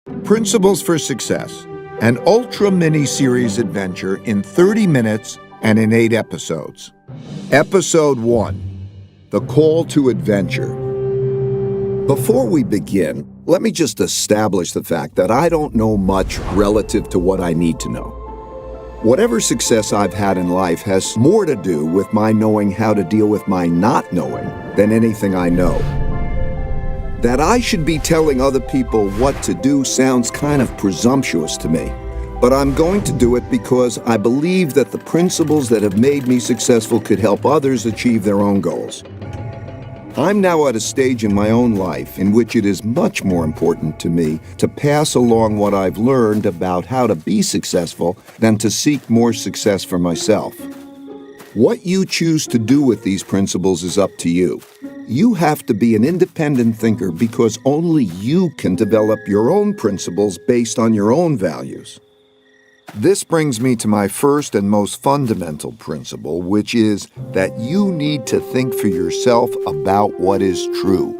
Principles for Success, an ultra mini-series adventure in 30 minutes and in 8 episodes. Episode 1, The Call to Adventure. Before we begin, let me just establish the fact that I don't know much relative to what I need to know. Whatever success I've had in life has more to do with my knowing how to deal with my not knowing than anything I know. That I should be telling other people what to do sounds kind of presumptuous to me, but I'm going to do it because I believe that the principles that have made me successful could help others achieve their own goals. I'm now at a stage in my own life in which it is much more important to me to pass along what I've learned about how to be successful than to seek more success for myself. What you choose to do with these principles is up to you. You have to be an independent thinker because only you can develop your own principles based on your own values. This brings me to my first and most fundamental principle, which is that you need to think for yourself about what is true.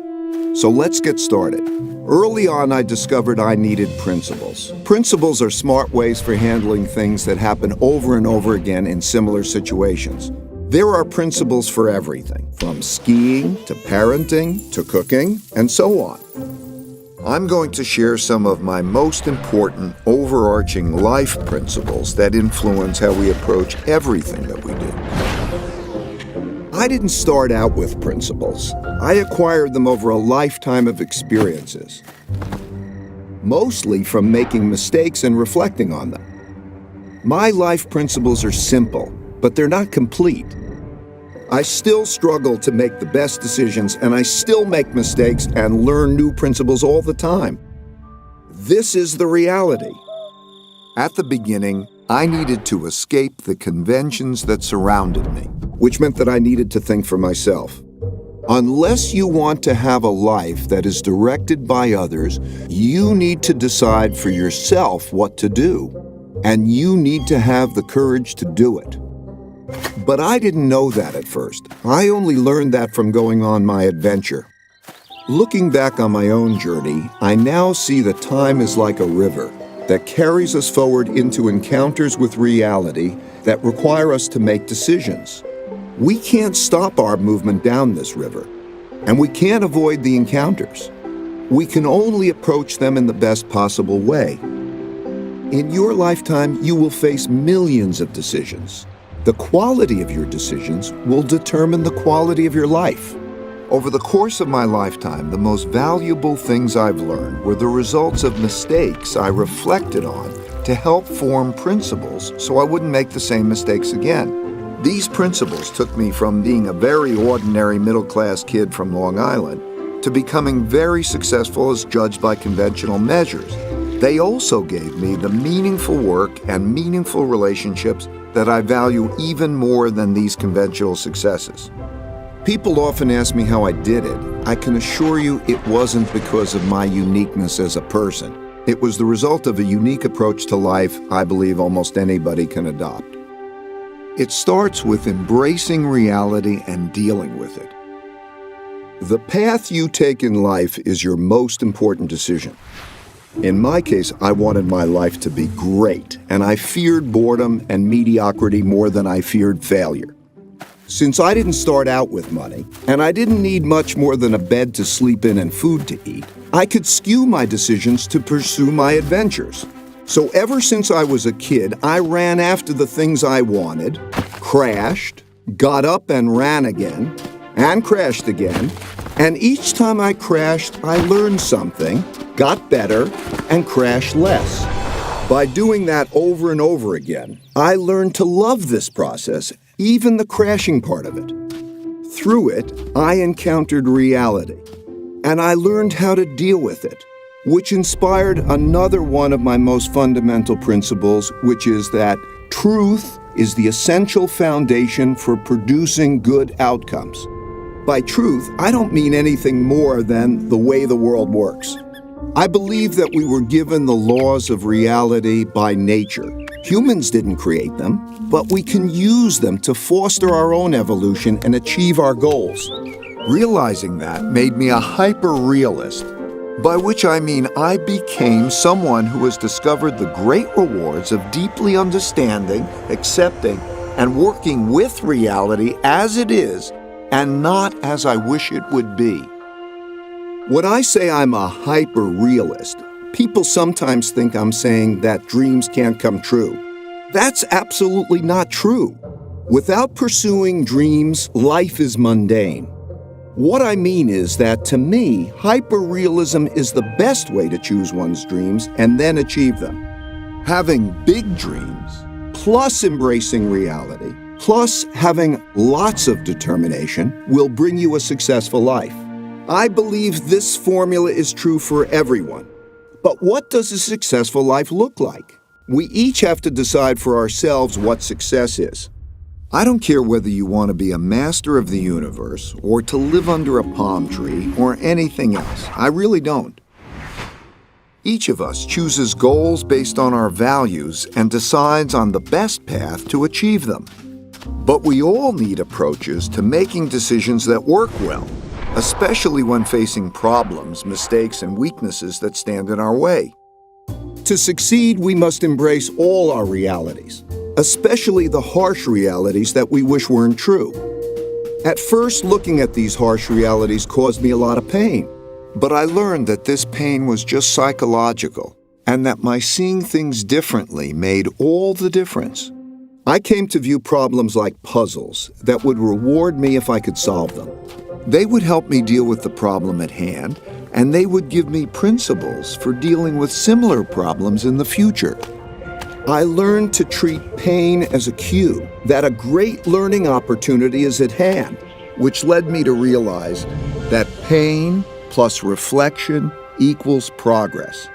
So let's get started. Early on, I discovered I needed principles. Principles are smart ways for handling things that happen over and over again in similar situations. There are principles for everything, from skiing to parenting to cooking, and so on. I'm going to share some of my most important overarching life principles that influence how we approach everything that we do. I didn't start out with principles. I acquired them over a lifetime of experiences, mostly from making mistakes and reflecting on them. My life principles are simple, but they're not complete. I still struggle to make the best decisions, and I still make mistakes and learn new principles all the time. This is the reality. At the beginning, I needed to escape the conventions that surrounded me, which meant that I needed to think for myself. Unless you want to have a life that is directed by others, you need to decide for yourself what to do, and you need to have the courage to do it. But I didn't know that at first. I only learned that from going on my adventure. Looking back on my own journey, I now see that time is like a river that carries us forward into encounters with reality that require us to make decisions. We can't stop our movement down this river, and we can't avoid the encounters. We can only approach them in the best possible way. In your lifetime, you will face millions of decisions. The quality of your decisions will determine the quality of your life. Over the course of my lifetime, the most valuable things I've learned were the results of mistakes I reflected on to help form principles so I wouldn't make the same mistakes again. These principles took me from being a very ordinary middle-class kid from Long Island to becoming very successful as judged by conventional measures. They also gave me the meaningful work and meaningful relationships that I value even more than these conventional successes. People often ask me how I did it. I can assure you it wasn't because of my uniqueness as a person. It was the result of a unique approach to life I believe almost anybody can adopt. It starts with embracing reality and dealing with it. The path you take in life is your most important decision. In my case, I wanted my life to be great, and I feared boredom and mediocrity more than I feared failure. Since I didn't start out with money, and I didn't need much more than a bed to sleep in and food to eat, I could skew my decisions to pursue my adventures. So ever since I was a kid, I ran after the things I wanted, crashed, got up and ran again, and crashed again, and each time I crashed, I learned something, got better, and crashed less. By doing that over and over again, I learned to love this process, even the crashing part of it. Through it, I encountered reality, and I learned how to deal with it, which inspired another one of my most fundamental principles, which is that truth is the essential foundation for producing good outcomes. By truth, I don't mean anything more than the way the world works. I believe that we were given the laws of reality by nature. Humans didn't create them, but we can use them to foster our own evolution and achieve our goals. Realizing that made me a hyper-realist. By which I mean I became someone who has discovered the great rewards of deeply understanding, accepting, and working with reality as it is and not as I wish it would be. When I say I'm a hyper-realist, people sometimes think I'm saying that dreams can't come true. That's absolutely not true. Without pursuing dreams, life is mundane. What I mean is that, to me, hyperrealism is the best way to choose one's dreams and then achieve them. Having big dreams, plus embracing reality, plus having lots of determination, will bring you a successful life. I believe this formula is true for everyone. But what does a successful life look like? We each have to decide for ourselves what success is. I don't care whether you want to be a master of the universe or to live under a palm tree or anything else. I really don't. Each of us chooses goals based on our values and decides on the best path to achieve them. But we all need approaches to making decisions that work well, especially when facing problems, mistakes, and weaknesses that stand in our way. To succeed, we must embrace all our realities, especially the harsh realities that we wish weren't true. At first, looking at these harsh realities caused me a lot of pain, but I learned that this pain was just psychological and that my seeing things differently made all the difference. I came to view problems like puzzles that would reward me if I could solve them. They would help me deal with the problem at hand, and they would give me principles for dealing with similar problems in the future. I learned to treat pain as a cue that a great learning opportunity is at hand, which led me to realize that pain plus reflection equals progress.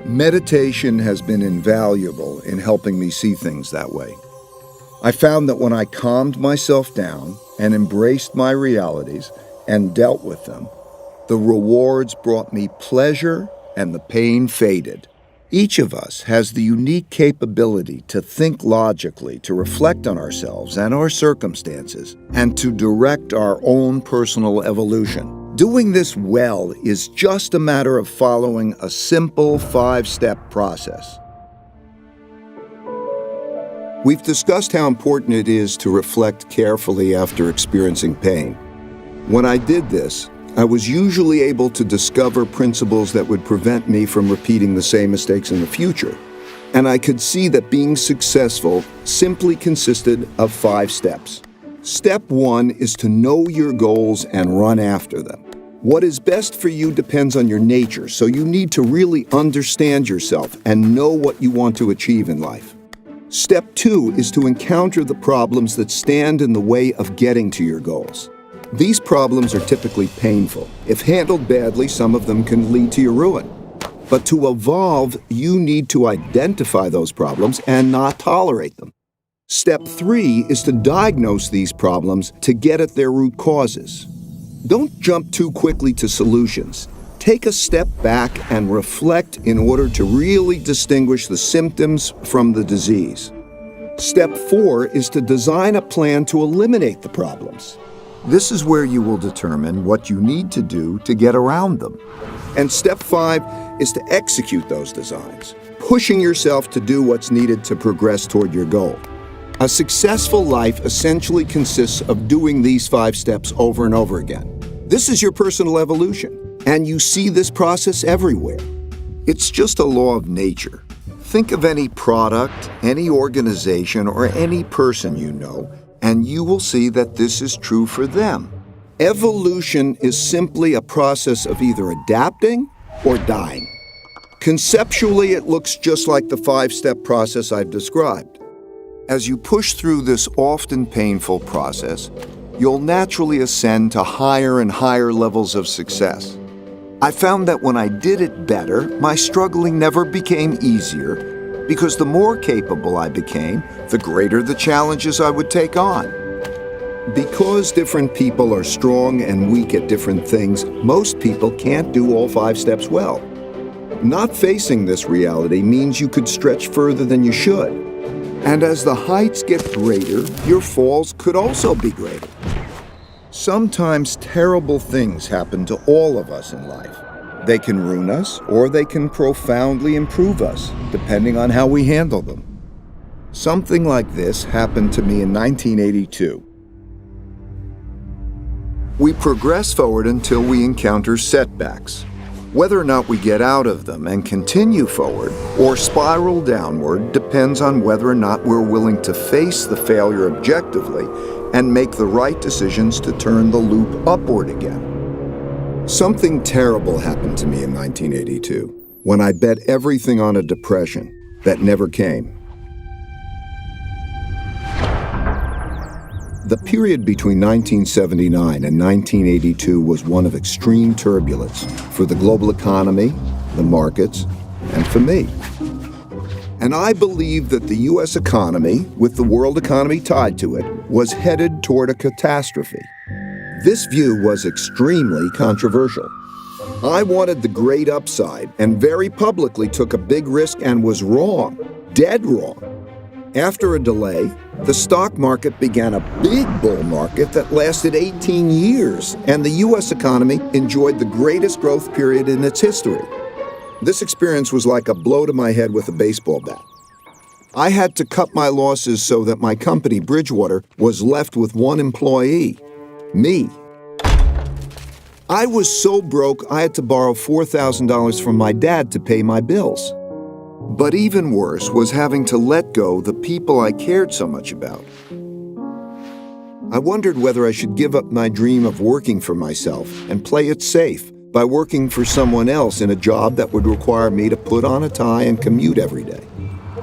Meditation has been invaluable in helping me see things that way. I found that when I calmed myself down and embraced my realities and dealt with them, the rewards brought me pleasure and the pain faded. Each of us has the unique capability to think logically, to reflect on ourselves and our circumstances, and to direct our own personal evolution. Doing this well is just a matter of following a simple 5-step process. We've discussed how important it is to reflect carefully after experiencing pain. When I did this, I was usually able to discover principles that would prevent me from repeating the same mistakes in the future. And I could see that being successful simply consisted of 5 steps. Step 1 is to know your goals and run after them. What is best for you depends on your nature, so you need to really understand yourself and know what you want to achieve in life. Step 2 is to encounter the problems that stand in the way of getting to your goals. These problems are typically painful. If handled badly, some of them can lead to your ruin. But to evolve, you need to identify those problems and not tolerate them. Step 3 is to diagnose these problems to get at their root causes. Don't jump too quickly to solutions. Take a step back and reflect in order to really distinguish the symptoms from the disease. Step 4 is to design a plan to eliminate the problems. This is where you will determine what you need to do to get around them. And step 5 is to execute those designs, pushing yourself to do what's needed to progress toward your goal. A successful life essentially consists of doing these 5 steps over and over again. This is your personal evolution, and you see this process everywhere. It's just a law of nature. Think of any product, any organization, or any person you know, and you will see that this is true for them. Evolution is simply a process of either adapting or dying. Conceptually, it looks just like the 5-step process I've described. As you push through this often painful process, you'll naturally ascend to higher and higher levels of success. I found that when I did it better, my struggling never became easier, because the more capable I became, the greater the challenges I would take on. Because different people are strong and weak at different things, most people can't do all 5 steps well. Not facing this reality means you could stretch further than you should. And as the heights get greater, your falls could also be greater. Sometimes terrible things happen to all of us in life. They can ruin us, or they can profoundly improve us, depending on how we handle them. Something like this happened to me in 1982. We progress forward until we encounter setbacks. Whether or not we get out of them and continue forward or spiral downward depends on whether or not we're willing to face the failure objectively and make the right decisions to turn the loop upward again. Something terrible happened to me in 1982 when I bet everything on a depression that never came. The period between 1979 and 1982 was one of extreme turbulence for the global economy, the markets, and for me. And I believed that the U.S. economy, with the world economy tied to it, was headed toward a catastrophe. This view was extremely controversial. I wanted the great upside and very publicly took a big risk and was wrong, dead wrong. After a delay, the stock market began a big bull market that lasted 18 years, and the U.S. economy enjoyed the greatest growth period in its history. This experience was like a blow to my head with a baseball bat. I had to cut my losses so that my company, Bridgewater, was left with one employee. Me. I was so broke I had to borrow $4,000 from my dad to pay my bills. But even worse was having to let go the people I cared so much about. I wondered whether I should give up my dream of working for myself and play it safe by working for someone else in a job that would require me to put on a tie and commute every day.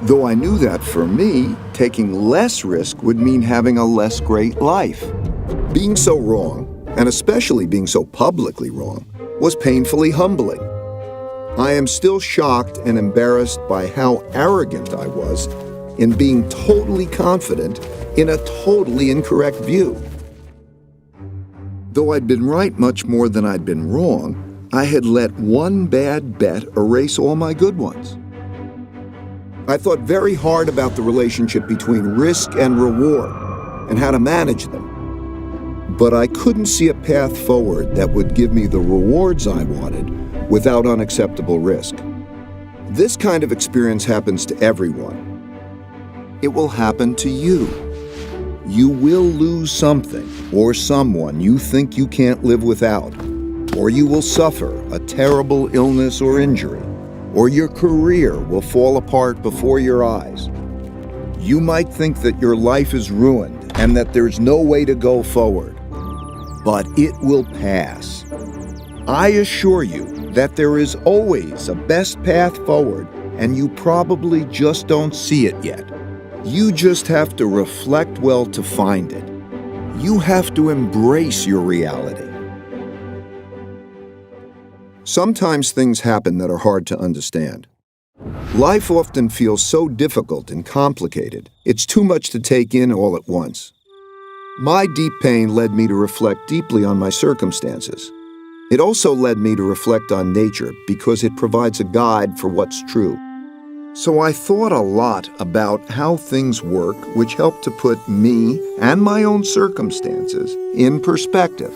Though I knew that for me, taking less risk would mean having a less great life. Being so wrong, and especially being so publicly wrong, was painfully humbling. I am still shocked and embarrassed by how arrogant I was in being totally confident in a totally incorrect view. Though I'd been right much more than I'd been wrong, I had let one bad bet erase all my good ones. I thought very hard about the relationship between risk and reward and how to manage them. But I couldn't see a path forward that would give me the rewards I wanted without unacceptable risk. This kind of experience happens to everyone. It will happen to you. You will lose something or someone you think you can't live without, or you will suffer a terrible illness or injury, or your career will fall apart before your eyes. You might think that your life is ruined and that there's no way to go forward, but it will pass. I assure you that there is always a best path forward, and you probably just don't see it yet. You just have to reflect well to find it. You have to embrace your reality. Sometimes things happen that are hard to understand. Life often feels so difficult and complicated, it's too much to take in all at once. My deep pain led me to reflect deeply on my circumstances. It also led me to reflect on nature because it provides a guide for what's true. So I thought a lot about how things work, which helped to put me and my own circumstances in perspective.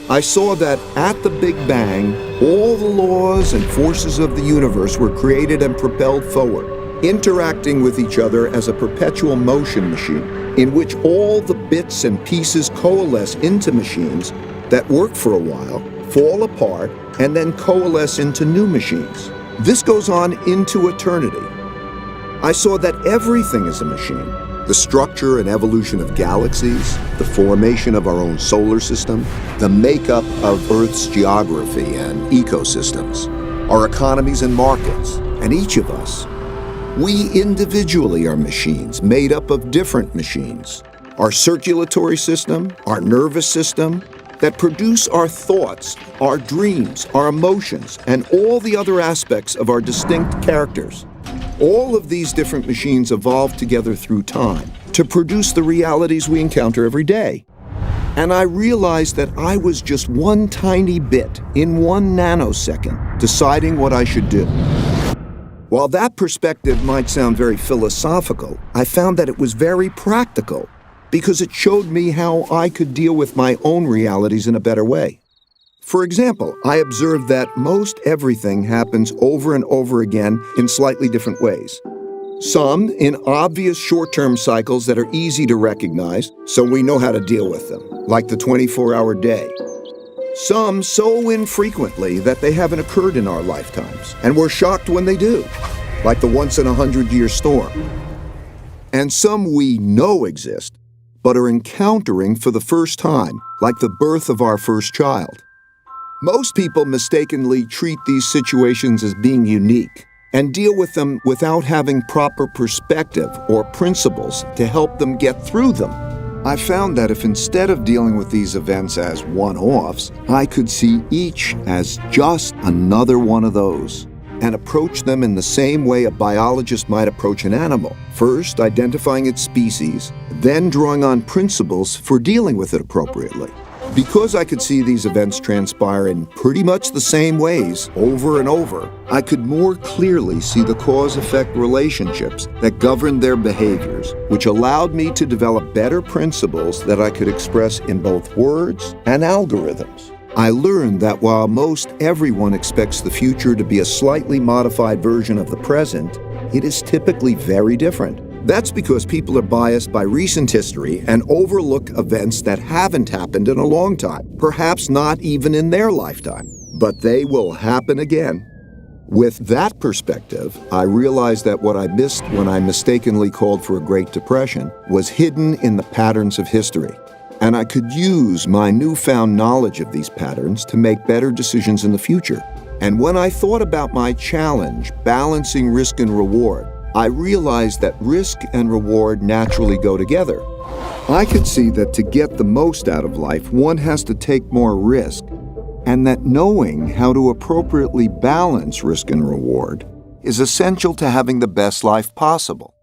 I saw that at the Big Bang, all the laws and forces of the universe were created and propelled forward, interacting with each other as a perpetual motion machine, in which all the bits and pieces coalesce into machines that work for a while, fall apart, and then coalesce into new machines. This goes on into eternity. I saw that everything is a machine. The structure and evolution of galaxies, the formation of our own solar system, the makeup of Earth's geography and ecosystems, our economies and markets, and each of us. We individually are machines made up of different machines. Our circulatory system, our nervous system, that produce our thoughts, our dreams, our emotions, and all the other aspects of our distinct characters. All of these different machines evolve together through time to produce the realities we encounter every day. And I realized that I was just one tiny bit in 1 nanosecond deciding what I should do. While that perspective might sound very philosophical, I found that it was very practical because it showed me how I could deal with my own realities in a better way. For example, I observed that most everything happens over and over again in slightly different ways. Some in obvious short-term cycles that are easy to recognize, so we know how to deal with them, like the 24-hour day. Some so infrequently that they haven't occurred in our lifetimes, and we're shocked when they do, like the once-in-a-100-year storm. And some we know exist, but are encountering for the first time, like the birth of our first child. Most people mistakenly treat these situations as being unique and deal with them without having proper perspective or principles to help them get through them. I found that if instead of dealing with these events as one-offs, I could see each as just another one of those and approach them in the same way a biologist might approach an animal, first identifying its species, then drawing on principles for dealing with it appropriately. Because I could see these events transpire in pretty much the same ways over and over, I could more clearly see the cause-effect relationships that governed their behaviors, which allowed me to develop better principles that I could express in both words and algorithms. I learned that while most everyone expects the future to be a slightly modified version of the present, it is typically very different. That's because people are biased by recent history and overlook events that haven't happened in a long time, perhaps not even in their lifetime, but they will happen again. With that perspective, I realized that what I missed when I mistakenly called for a Great Depression was hidden in the patterns of history, and I could use my newfound knowledge of these patterns to make better decisions in the future. And when I thought about my challenge, balancing risk and reward, I realized that risk and reward naturally go together. I could see that to get the most out of life, one has to take more risk, and that knowing how to appropriately balance risk and reward is essential to having the best life possible.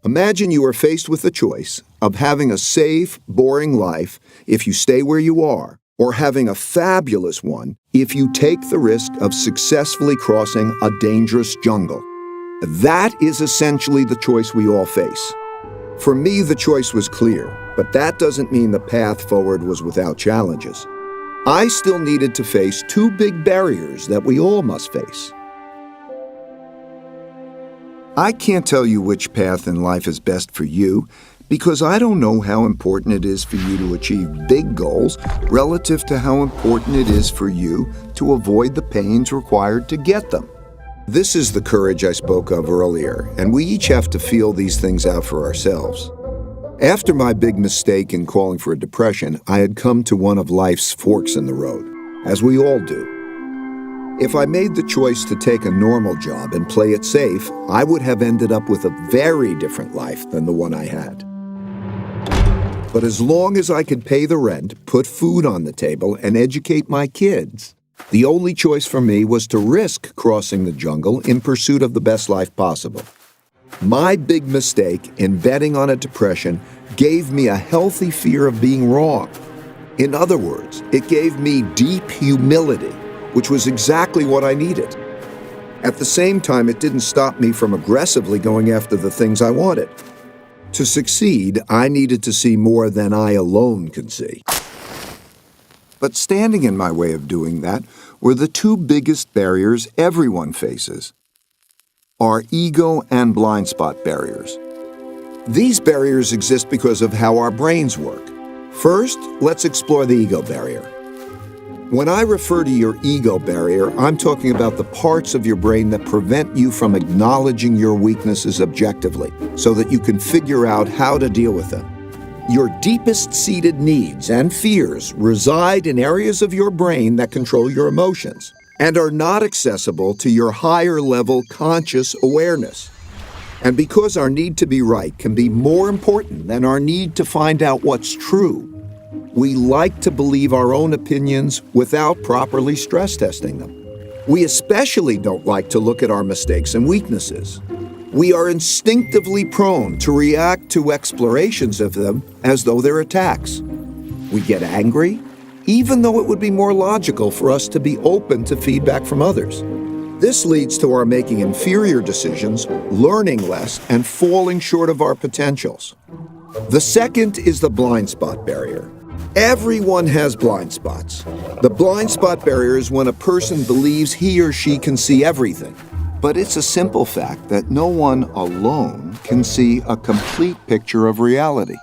Imagine you are faced with the choice of having a safe, boring life if you stay where you are, or having a fabulous one if you take the risk of successfully crossing a dangerous jungle. That is essentially the choice we all face. For me, the choice was clear, but that doesn't mean the path forward was without challenges. I still needed to face two big barriers that we all must face. I can't tell you which path in life is best for you because I don't know how important it is for you to achieve big goals relative to how important it is for you to avoid the pains required to get them. This is the courage I spoke of earlier, and we each have to feel these things out for ourselves. After my big mistake in calling for a depression, I had come to one of life's forks in the road, as we all do. If I made the choice to take a normal job and play it safe, I would have ended up with a very different life than the one I had. But as long as I could pay the rent, put food on the table, and educate my kids, the only choice for me was to risk crossing the jungle in pursuit of the best life possible. My big mistake in betting on a depression gave me a healthy fear of being wrong. In other words, it gave me deep humility, which was exactly what I needed. At the same time, it didn't stop me from aggressively going after the things I wanted. To succeed, I needed to see more than I alone could see. But standing in my way of doing that were the two biggest barriers everyone faces: our ego and blind spot barriers. These barriers exist because of how our brains work. First, let's explore the ego barrier. When I refer to your ego barrier, I'm talking about the parts of your brain that prevent you from acknowledging your weaknesses objectively so that you can figure out how to deal with them. Your deepest-seated needs and fears reside in areas of your brain that control your emotions and are not accessible to your higher-level conscious awareness. And because our need to be right can be more important than our need to find out what's true, we like to believe our own opinions without properly stress testing them. We especially don't like to look at our mistakes and weaknesses. We are instinctively prone to react to explorations of them as though they're attacks. We get angry, even though it would be more logical for us to be open to feedback from others. This leads to our making inferior decisions, learning less, and falling short of our potentials. The second is the blind spot barrier. Everyone has blind spots. The blind spot barrier is when a person believes he or she can see everything. But it's a simple fact that no one alone can see a complete picture of reality.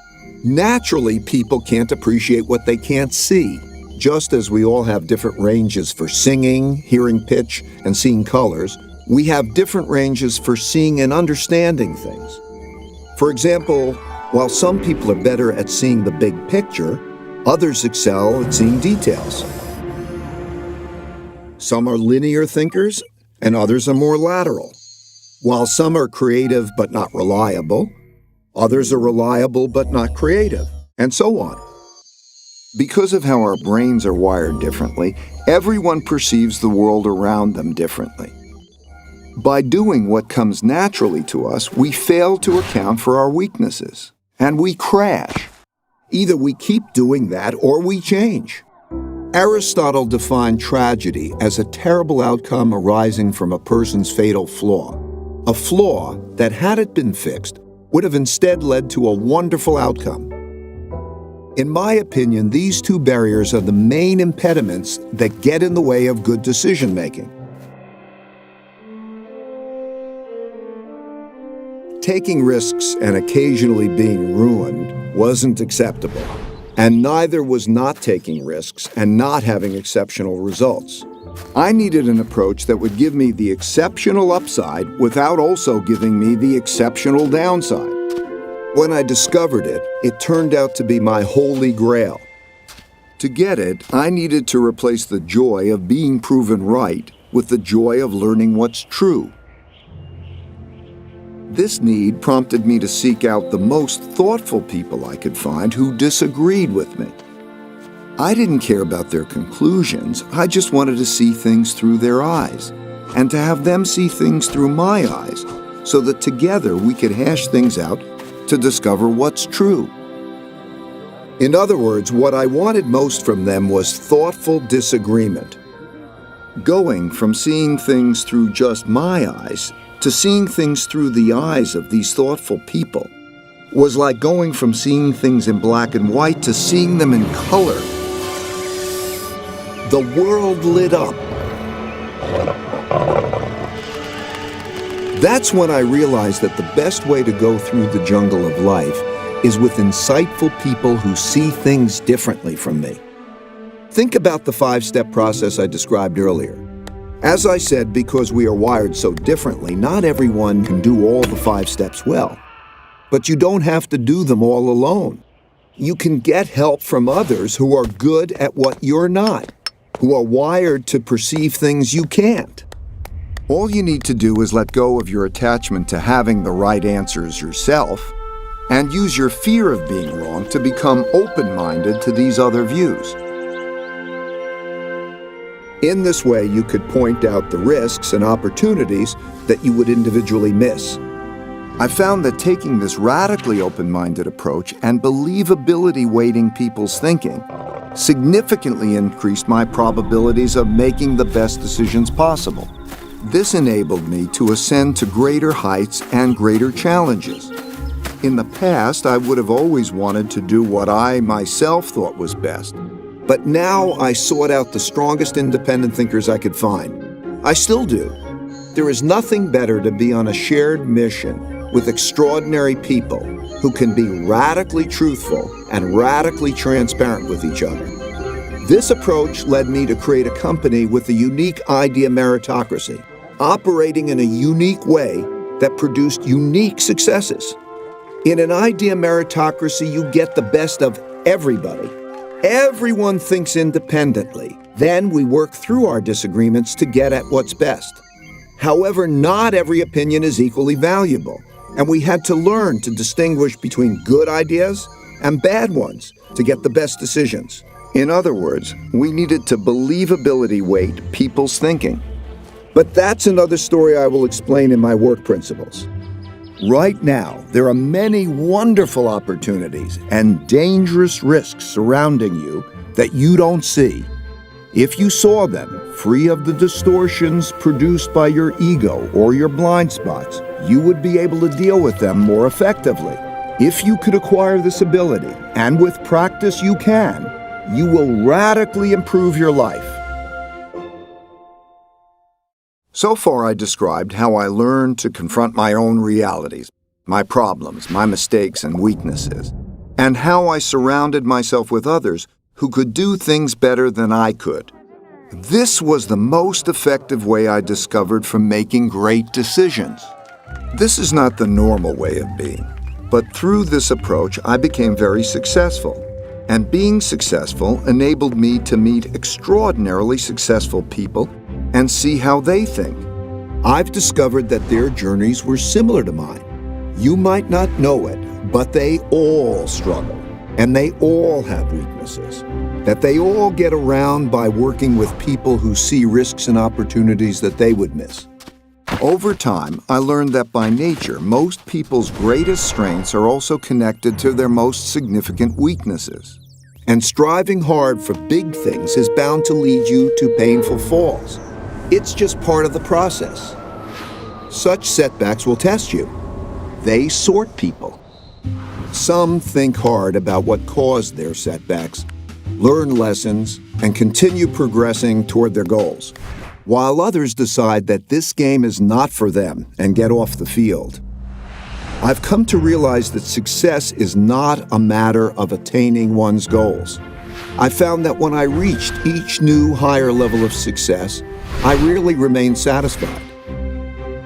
Naturally, people can't appreciate what they can't see. Just as we all have different ranges for singing, hearing pitch, and seeing colors, we have different ranges for seeing and understanding things. For example, while some people are better at seeing the big picture, others excel at seeing details. Some are linear thinkers, and others are more lateral. While some are creative but not reliable, others are reliable but not creative, and so on. Because of how our brains are wired differently, everyone perceives the world around them differently. By doing what comes naturally to us, we fail to account for our weaknesses, and we crash. Either we keep doing that or we change. Aristotle defined tragedy as a terrible outcome arising from a person's fatal flaw. A flaw that, had it been fixed, would have instead led to a wonderful outcome. In my opinion, these two barriers are the main impediments that get in the way of good decision-making. Taking risks and occasionally being ruined wasn't acceptable, and neither was not taking risks and not having exceptional results. I needed an approach that would give me the exceptional upside without also giving me the exceptional downside. When I discovered it, it turned out to be my holy grail. To get it, I needed to replace the joy of being proven right with the joy of learning what's true. This need prompted me to seek out the most thoughtful people I could find who disagreed with me. I didn't care about their conclusions, I just wanted to see things through their eyes, and to have them see things through my eyes, so that together we could hash things out to discover what's true. In other words, what I wanted most from them was thoughtful disagreement. Going from seeing things through just my eyes to seeing things through the eyes of these thoughtful people was like going from seeing things in black and white to seeing them in color. The world lit up. That's when I realized that the best way to go through the jungle of life is with insightful people who see things differently from me. Think about the 5-step process I described earlier. As I said, because we are wired so differently, not everyone can do all the 5 steps well. But you don't have to do them all alone. You can get help from others who are good at what you're not, who are wired to perceive things you can't. All you need to do is let go of your attachment to having the right answers yourself and use your fear of being wrong to become open-minded to these other views. In this way, you could point out the risks and opportunities that you would individually miss. I found that taking this radically open-minded approach and believability weighting people's thinking significantly increased my probabilities of making the best decisions possible. This enabled me to ascend to greater heights and greater challenges. In the past, I would have always wanted to do what I myself thought was best. But now I sought out the strongest independent thinkers I could find. I still do. There is nothing better to be on a shared mission with extraordinary people who can be radically truthful and radically transparent with each other. This approach led me to create a company with a unique idea meritocracy, operating in a unique way that produced unique successes. In an idea meritocracy, you get the best of everybody. Everyone thinks independently. Then we work through our disagreements to get at what's best. However, not every opinion is equally valuable, and we had to learn to distinguish between good ideas and bad ones to get the best decisions. In other words, we needed to believability weight people's thinking. But that's another story I will explain in my work principles. Right now, there are many wonderful opportunities and dangerous risks surrounding you that you don't see. If you saw them, free of the distortions produced by your ego or your blind spots, you would be able to deal with them more effectively. If you could acquire this ability, and with practice you can, you will radically improve your life. So far, I described how I learned to confront my own realities, my problems, my mistakes and weaknesses, and how I surrounded myself with others who could do things better than I could. This was the most effective way I discovered for making great decisions. This is not the normal way of being, but through this approach, I became very successful. And being successful enabled me to meet extraordinarily successful people and see how they think. I've discovered that their journeys were similar to mine. You might not know it, but they all struggle, and they all have weaknesses, that they all get around by working with people who see risks and opportunities that they would miss. Over time, I learned that by nature, most people's greatest strengths are also connected to their most significant weaknesses. And striving hard for big things is bound to lead you to painful falls. It's just part of the process. Such setbacks will test you. They sort people. Some think hard about what caused their setbacks, learn lessons, and continue progressing toward their goals, while others decide that this game is not for them and get off the field. I've come to realize that success is not a matter of attaining one's goals. I found that when I reached each new higher level of success, I rarely remained satisfied.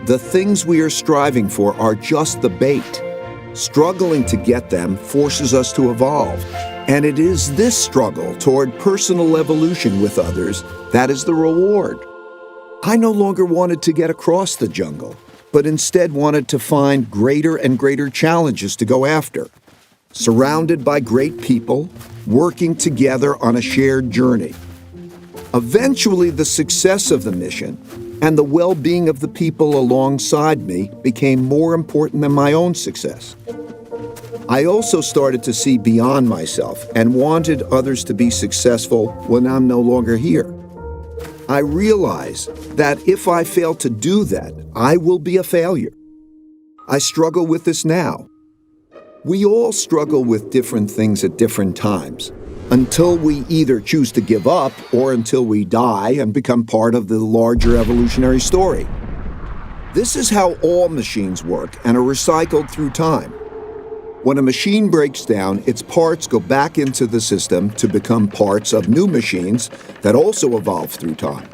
The things we are striving for are just the bait. Struggling to get them forces us to evolve, and it is this struggle toward personal evolution with others that is the reward. I no longer wanted to get across the jungle, but instead wanted to find greater and greater challenges to go after. Surrounded by great people, working together on a shared journey. Eventually, the success of the mission and the well-being of the people alongside me became more important than my own success. I also started to see beyond myself and wanted others to be successful when I'm no longer here. I realize that if I fail to do that, I will be a failure. I struggle with this now. We all struggle with different things at different times, until we either choose to give up or until we die and become part of the larger evolutionary story. This is how all machines work and are recycled through time. When a machine breaks down, its parts go back into the system to become parts of new machines that also evolve through time.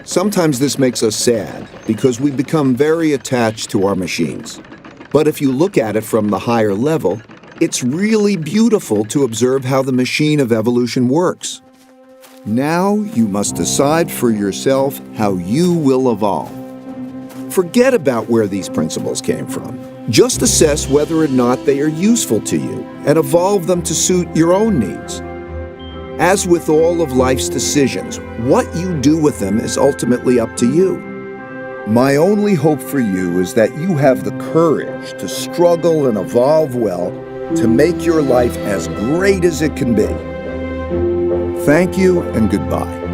Sometimes this makes us sad because we become very attached to our machines. But if you look at it from the higher level, it's really beautiful to observe how the machine of evolution works. Now you must decide for yourself how you will evolve. Forget about where these principles came from. Just assess whether or not they are useful to you and evolve them to suit your own needs. As with all of life's decisions, what you do with them is ultimately up to you. My only hope for you is that you have the courage to struggle and evolve well to make your life as great as it can be. Thank you and goodbye.